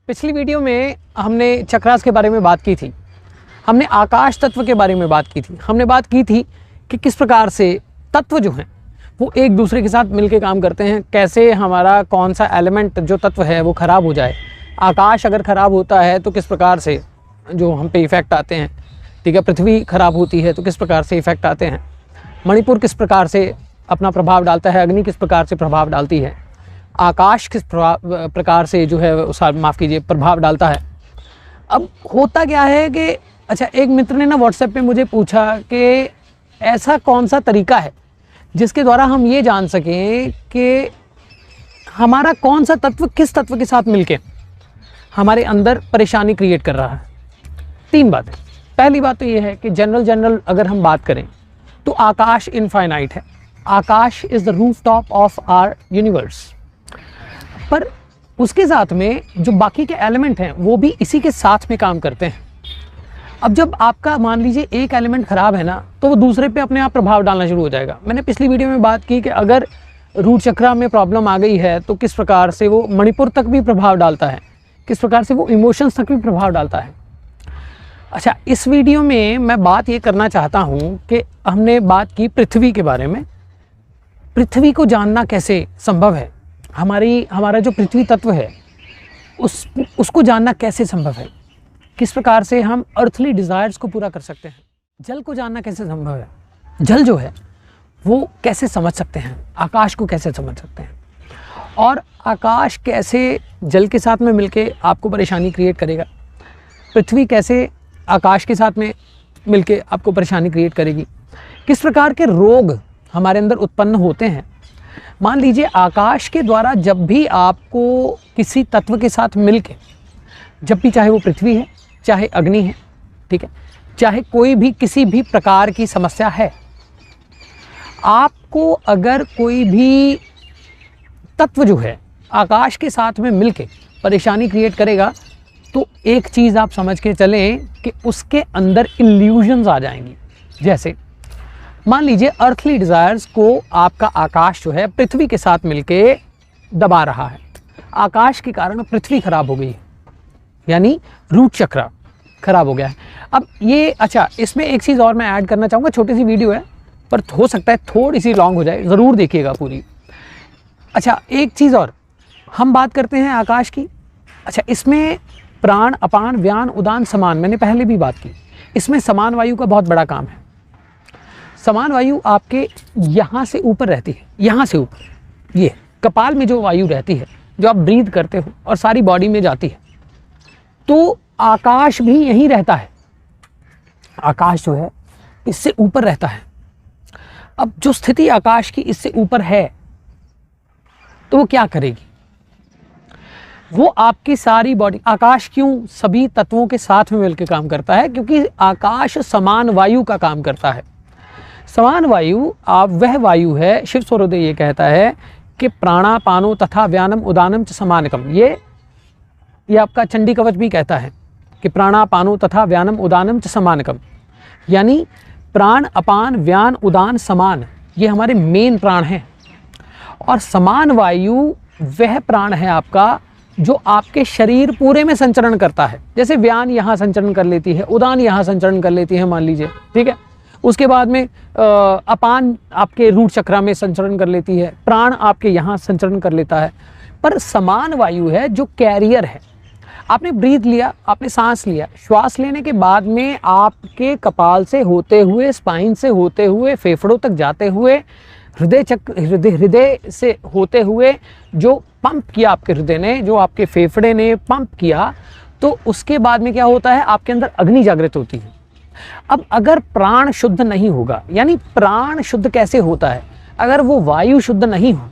पिछली वीडियो में हमने चक्रास के बारे में बात की थी, हमने आकाश तत्व के बारे में बात की थी। हमने बात की थी कि किस प्रकार से तत्व जो हैं वो एक दूसरे के साथ मिलके काम करते हैं, कैसे हमारा कौन सा एलिमेंट जो तत्व है वो ख़राब हो जाए। आकाश अगर ख़राब होता है तो किस प्रकार से जो हम पे इफ़ेक्ट आते हैं, ठीक है। पृथ्वी ख़राब होती है तो किस प्रकार से इफ़ेक्ट आते हैं। मणिपुर किस प्रकार से अपना प्रभाव डालता है, अग्नि किस प्रकार से प्रभाव डालती है, आकाश किस प्रकार से जो है माफ़ कीजिए प्रभाव डालता है। अब होता क्या है कि अच्छा, एक मित्र ने ना व्हाट्सएप पे मुझे पूछा कि ऐसा कौन सा तरीका है जिसके द्वारा हम ये जान सकें कि हमारा कौन सा तत्व किस तत्व के साथ मिलके हमारे अंदर परेशानी क्रिएट कर रहा है। तीन बातें। पहली बात तो ये है कि जनरल अगर हम बात करें तो आकाश इनफाइनाइट है। Akash is the roof top of our universe. पर उसके साथ में जो बाकी के एलिमेंट हैं वो भी इसी के साथ में काम करते हैं। अब जब आपका मान लीजिए एक एलिमेंट ख़राब है ना, तो वो दूसरे पे अपने आप प्रभाव डालना शुरू हो जाएगा। मैंने पिछली वीडियो में बात की कि अगर रूट चक्रा में प्रॉब्लम आ गई है तो किस प्रकार से वो मणिपुर तक भी प्रभाव डालता है, किस प्रकार से वो इमोशंस तक भी प्रभाव डालता है। अच्छा, इस वीडियो में मैं बात ये करना चाहता हूँ कि हमने बात की पृथ्वी के बारे में। पृथ्वी को जानना कैसे संभव है, हमारा जो पृथ्वी तत्व है उसको जानना कैसे संभव है, किस प्रकार से हम अर्थली डिज़ायर्स को पूरा कर सकते हैं। जल को जानना कैसे संभव है, जल जो है वो कैसे समझ सकते हैं, आकाश को कैसे समझ सकते हैं, और आकाश कैसे जल के साथ में मिलके आपको परेशानी क्रिएट करेगा, पृथ्वी कैसे आकाश के साथ में मिलके आपको परेशानी क्रिएट करेगी, किस प्रकार के रोग हमारे अंदर उत्पन्न होते हैं। मान लीजिए आकाश के द्वारा जब भी आपको किसी तत्व के साथ मिलके, जब भी चाहे वो पृथ्वी है चाहे अग्नि है, ठीक है, चाहे कोई भी किसी भी प्रकार की समस्या है, आपको अगर कोई भी तत्व जो है आकाश के साथ में मिलके परेशानी क्रिएट करेगा तो एक चीज़ आप समझ के चलें कि उसके अंदर इल्यूजन्स आ जाएंगी। जैसे मान लीजिए अर्थली डिज़ायर्स को आपका आकाश जो है पृथ्वी के साथ मिलके दबा रहा है। आकाश के कारण पृथ्वी खराब हो गई है, यानी रूट चक्र खराब हो गया है। अब ये अच्छा, इसमें एक चीज़ और मैं ऐड करना चाहूँगा, छोटी सी वीडियो है पर हो सकता है थोड़ी सी लॉन्ग हो जाए, ज़रूर देखिएगा पूरी। अच्छा, एक चीज़ और हम बात करते हैं आकाश की। अच्छा, इसमें प्राण, अपान, व्यान, उदान, समान, मैंने पहले भी बात की। इसमें समान वायु का बहुत बड़ा काम है। समान वायु आपके यहाँ से ऊपर रहती है, यहाँ से ऊपर, ये कपाल में जो वायु रहती है जो आप ब्रीथ करते हो और सारी बॉडी में जाती है, तो आकाश भी यहीं रहता है। आकाश जो है इससे ऊपर रहता है। अब जो स्थिति आकाश की इससे ऊपर है तो वो क्या करेगी, वो आपकी सारी बॉडी, आकाश क्यों सभी तत्वों के साथ में मिलकर काम करता है, क्योंकि आकाश समान वायु का काम करता है। समान वायु वह वायु है, शिव सूर्योदय ये कहता है कि प्राणापानो तथा व्यानम उदानम च समानकम। ये आपका चंडी कवच भी कहता है कि प्राणापानो तथा व्यानम उदानम च समानकम, यानी प्राण, अपान, व्यान, उदान, समान, ये हमारे मेन प्राण हैं। और समान वायु वह प्राण है आपका जो आपके शरीर पूरे में संचरण करता है। जैसे व्यान यहाँ संचरण कर लेती है, उदान यहाँ संचरण कर लेती है मान लीजिए, ठीक है। उसके बाद में अपान आपके रूट चक्रा में संचरण कर लेती है, प्राण आपके यहाँ संचरण कर लेता है। पर समान वायु है जो कैरियर है। आपने ब्रीथ लिया, आपने सांस लिया, श्वास लेने के बाद में आपके कपाल से होते हुए, स्पाइन से होते हुए, फेफड़ों तक जाते हुए, हृदय से होते हुए जो पंप किया आपके हृदय ने, जो आपके फेफड़े ने पंप किया, तो उसके बाद में क्या होता है, आपके अंदर अग्नि जागृत होती है। अब अगर प्राण शुद्ध नहीं होगा, यानी प्राण शुद्ध कैसे होता है, अगर वो वायु शुद्ध नहीं हो,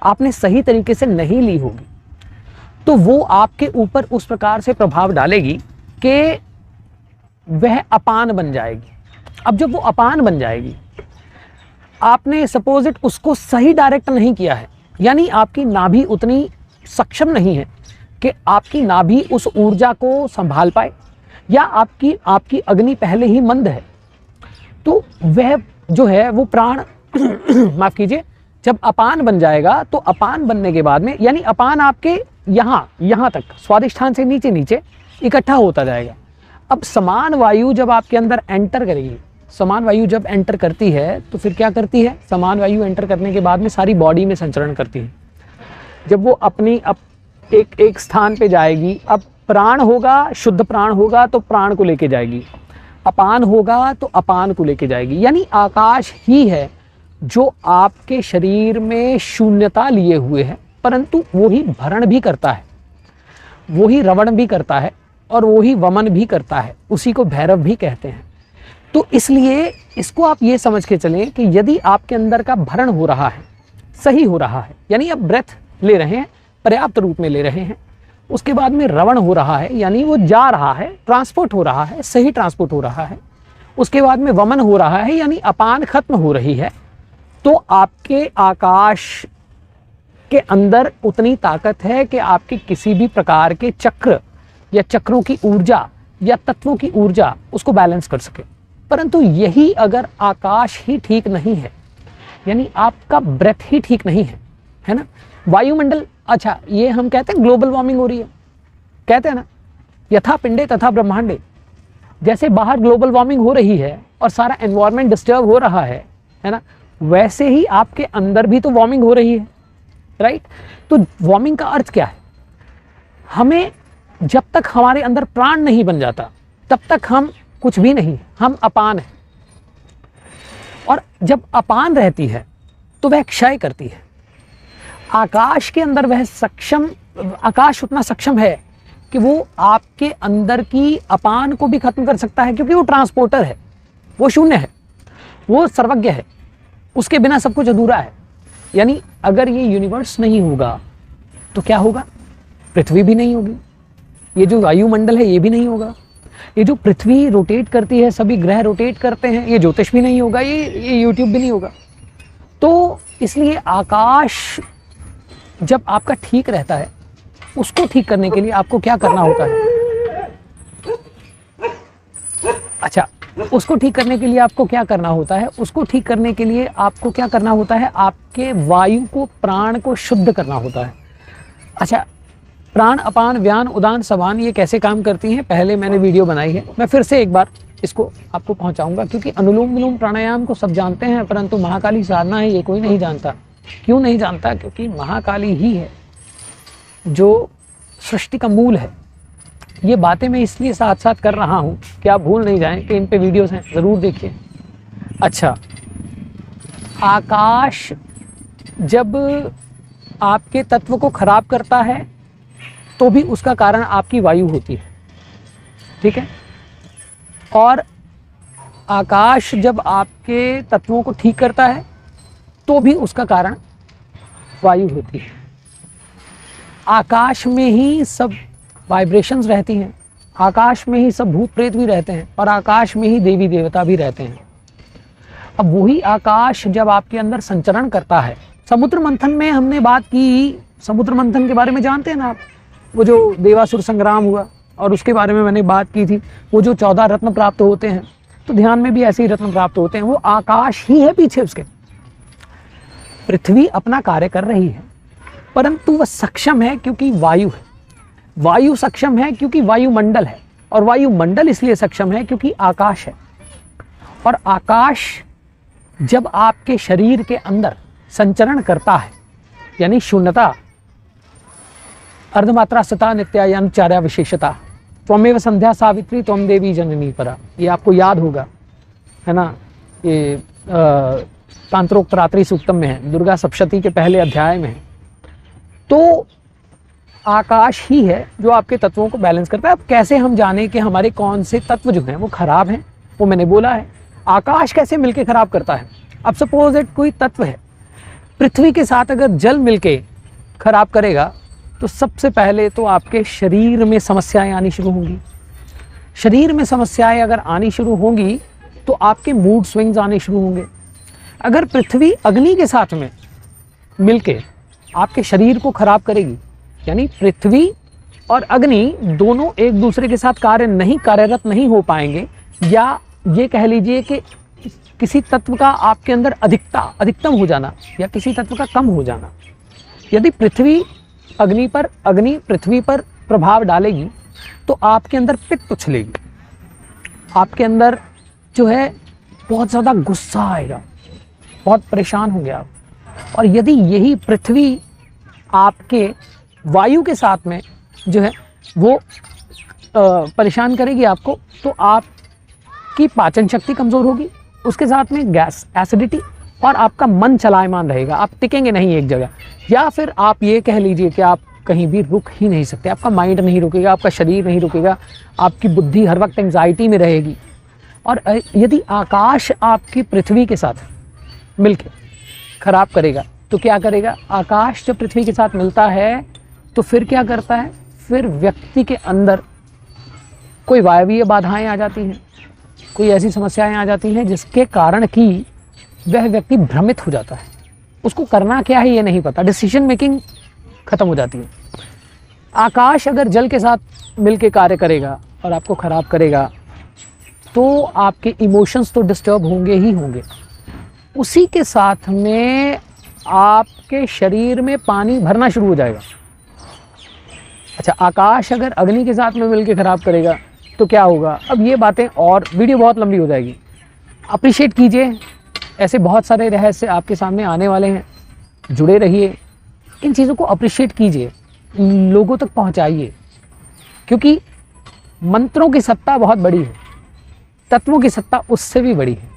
आपने सही तरीके से नहीं ली होगी, तो वो आपके ऊपर उस प्रकार से प्रभाव डालेगी कि वह अपान बन जाएगी। अब जब वो अपान बन जाएगी, आपने सपोज इट उसको सही डायरेक्ट नहीं किया है, यानी आपकी नाभि उतनी सक्षम नहीं है कि आपकी नाभि उस ऊर्जा को संभाल पाए, या आपकी अग्नि पहले ही मंद है, तो वह जो है वो प्राण माफ कीजिए, जब अपान बन जाएगा तो अपान बनने के बाद में, यानी अपान आपके यहाँ तक स्वादिष्ठान से नीचे नीचे इकट्ठा होता जाएगा। अब समान वायु जब आपके अंदर एंटर करेगी, समान वायु जब एंटर करती है तो फिर क्या करती है, समान वायु एंटर करने के बाद में सारी बॉडी में संचरण करती है। जब वो अपनी एक स्थान पे जाएगी, अब प्राण होगा, शुद्ध प्राण होगा तो प्राण को लेके जाएगी, अपान होगा तो अपान को लेके जाएगी। यानी आकाश ही है जो आपके शरीर में शून्यता लिए हुए है, परंतु वो ही भरण भी करता है, वो ही रवण भी करता है और वो ही वमन भी करता है, उसी को भैरव भी कहते हैं। तो इसलिए इसको आप ये समझ के चलें कि यदि आपके अंदर का भरण हो रहा है, सही हो रहा है, यानी आप ब्रेथ ले रहे हैं, पर्याप्त रूप में ले रहे हैं, उसके बाद में रवण हो रहा है, यानी वो जा रहा है, ट्रांसपोर्ट हो रहा है, सही ट्रांसपोर्ट हो रहा है, उसके बाद में वमन हो रहा है, यानी अपान खत्म हो रही है, तो आपके आकाश के अंदर उतनी ताकत है कि आपके किसी भी प्रकार के चक्र या चक्रों की ऊर्जा या तत्वों की ऊर्जा उसको बैलेंस कर सके। परंतु यही अगर आकाश ही ठीक नहीं है, यानी आपका ब्रेथ ही ठीक नहीं है ना, वायुमंडल, अच्छा ये हम कहते हैं ग्लोबल वार्मिंग हो रही है, कहते हैं ना, यथा पिंडे तथा ब्रह्मांडे, जैसे बाहर ग्लोबल वार्मिंग हो रही है और सारा एनवायरनमेंट डिस्टर्ब हो रहा है ना, वैसे ही आपके अंदर भी तो वार्मिंग हो रही है, राइट। तो वार्मिंग का अर्थ क्या है, हमें जब तक हमारे अंदर प्राण नहीं बन जाता तब तक हम कुछ भी नहीं, हम अपान है, और जब अपान रहती है तो वह क्षय करती है। आकाश के अंदर वह सक्षम, आकाश उतना सक्षम है कि वो आपके अंदर की अपान को भी खत्म कर सकता है, क्योंकि वो ट्रांसपोर्टर है, वो शून्य है, वो सर्वज्ञ है, उसके बिना सब कुछ अधूरा है। यानी अगर ये यूनिवर्स नहीं होगा तो क्या होगा, पृथ्वी भी नहीं होगी, ये जो वायुमंडल है ये भी नहीं होगा, ये जो पृथ्वी रोटेट करती है, सभी ग्रह रोटेट करते हैं, ये ज्योतिष भी नहीं होगा, ये यूट्यूब भी नहीं होगा। तो इसलिए आकाश जब आपका ठीक रहता है, उसको ठीक करने के लिए आपको क्या करना होता है, अच्छा उसको ठीक करने के लिए आपको क्या करना होता है, उसको ठीक करने के लिए आपको क्या करना होता है, आपके वायु को, प्राण को शुद्ध करना होता है। अच्छा, प्राण, अपान, व्यान, उदान, सवान ये कैसे काम करती हैं, पहले मैंने वीडियो बनाई है, मैं फिर से एक बार इसको आपको पहुंचाऊंगा, क्योंकि अनुलोम विलोम प्राणायाम को सब जानते हैं, परंतु महाकाली साधना है ये कोई नहीं जानता। क्यों नहीं जानता, क्योंकि महाकाली ही है जो सृष्टि का मूल है। ये बातें मैं इसलिए साथ साथ कर रहा हूँ कि आप भूल नहीं जाएं कि इन पे वीडियोस हैं, ज़रूर देखिए। अच्छा, आकाश जब आपके तत्व को खराब करता है तो भी उसका कारण आपकी वायु होती है, ठीक है। और आकाश जब आपके तत्वों को ठीक करता है तो भी उसका कारण वायु होती है। आकाश में ही सब वाइब्रेशंस रहती हैं, आकाश में ही सब भूत प्रेत भी रहते हैं, और आकाश में ही देवी देवता भी रहते हैं। अब वही आकाश जब आपके अंदर संचरण करता है, समुद्र मंथन में हमने बात की, समुद्र मंथन के बारे में जानते हैं ना आप, वो जो देवासुर संग्राम हुआ और उसके बारे में मैंने बात की थी, वो जो 14 रत्न प्राप्त होते हैं, तो ध्यान में भी ऐसे ही रत्न प्राप्त होते हैं, वो आकाश ही है पीछे उसके। पृथ्वी अपना कार्य कर रही है, परंतु वह सक्षम है क्योंकि वायु है, वायु सक्षम है क्योंकि वायुमंडल है, और वायुमंडल इसलिए सक्षम है क्योंकि आकाश है। और आकाश जब आपके शरीर के अंदर संचरण करता है, यानी शून्यता, अर्धमात्रा सता नित्यायन चार्या विशेषता, त्वमेव संध्या सावित्री त्वम देवी जननी परा, ये आपको याद होगा, है ना, ये तांत्रोक्त रात्रि सूक्तम में है, दुर्गा सप्तशती के पहले अध्याय में है। तो आकाश ही है जो आपके तत्वों को बैलेंस करता है। अब कैसे हम जाने कि हमारे कौन से तत्व जो हैं वो खराब हैं, वो मैंने बोला है, आकाश कैसे मिलके खराब करता है। अब सपोज इट कोई तत्व है, पृथ्वी के साथ अगर जल मिलके खराब करेगा तो सबसे पहले तो आपके शरीर में समस्याएं आनी शुरू होंगी। शरीर में समस्याएं अगर आनी शुरू होंगी तो आपके मूड स्विंग्स आने शुरू होंगे। अगर पृथ्वी अग्नि के साथ में मिलके आपके शरीर को खराब करेगी, यानी पृथ्वी और अग्नि दोनों एक दूसरे के साथ कार्यरत नहीं हो पाएंगे, या ये कह लीजिए कि किसी तत्व का आपके अंदर अधिकतम हो जाना या किसी तत्व का कम हो जाना। यदि पृथ्वी अग्नि पृथ्वी पर प्रभाव डालेगी तो आपके अंदर पित्त उछलेगी, आपके अंदर जो है बहुत ज़्यादा गुस्सा आएगा, बहुत परेशान होंगे आप। और यदि यही पृथ्वी आपके वायु के साथ में जो है वो परेशान करेगी आपको, तो आपकी पाचन शक्ति कमज़ोर होगी, उसके साथ में गैस, एसिडिटी, और आपका मन चलायमान रहेगा, आप टिकेंगे नहीं एक जगह। या फिर आप ये कह लीजिए कि आप कहीं भी रुक ही नहीं सकते, आपका माइंड नहीं रुकेगा, आपका शरीर नहीं रुकेगा, आपकी बुद्धि हर वक्त एंग्जाइटी में रहेगी। और यदि आकाश आपकी पृथ्वी के साथ मिलके खराब करेगा तो क्या करेगा? आकाश जब पृथ्वी के साथ मिलता है तो फिर क्या करता है? फिर व्यक्ति के अंदर कोई वायवीय बाधाएं आ जाती हैं, कोई ऐसी समस्याएं आ जाती हैं जिसके कारण कि वह व्यक्ति भ्रमित हो जाता है, उसको करना क्या है ये नहीं पता, डिसीजन मेकिंग खत्म हो जाती है। आकाश अगर जल के साथ मिलके कार्य करेगा और आपको खराब करेगा तो आपके इमोशंस तो डिस्टर्ब होंगे ही होंगे, उसी के साथ में आपके शरीर में पानी भरना शुरू हो जाएगा। अच्छा, आकाश अगर अग्नि के साथ में मिलके खराब करेगा तो क्या होगा? अब ये बातें, और वीडियो बहुत लंबी हो जाएगी, अप्रिशिएट कीजिए, ऐसे बहुत सारे रहस्य आपके सामने आने वाले हैं, जुड़े रहिए, इन चीज़ों को अप्रिशिएट कीजिए, लोगों तक पहुंचाइए, क्योंकि मंत्रों की सत्ता बहुत बड़ी है, तत्वों की सत्ता उससे भी बड़ी है।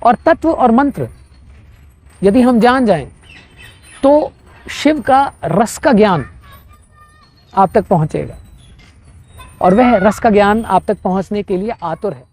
और तत्व और मंत्र यदि हम जान जाएं तो शिव का रस का ज्ञान आप तक पहुंचेगा, और वह रस का ज्ञान आप तक पहुंचने के लिए आतुर है।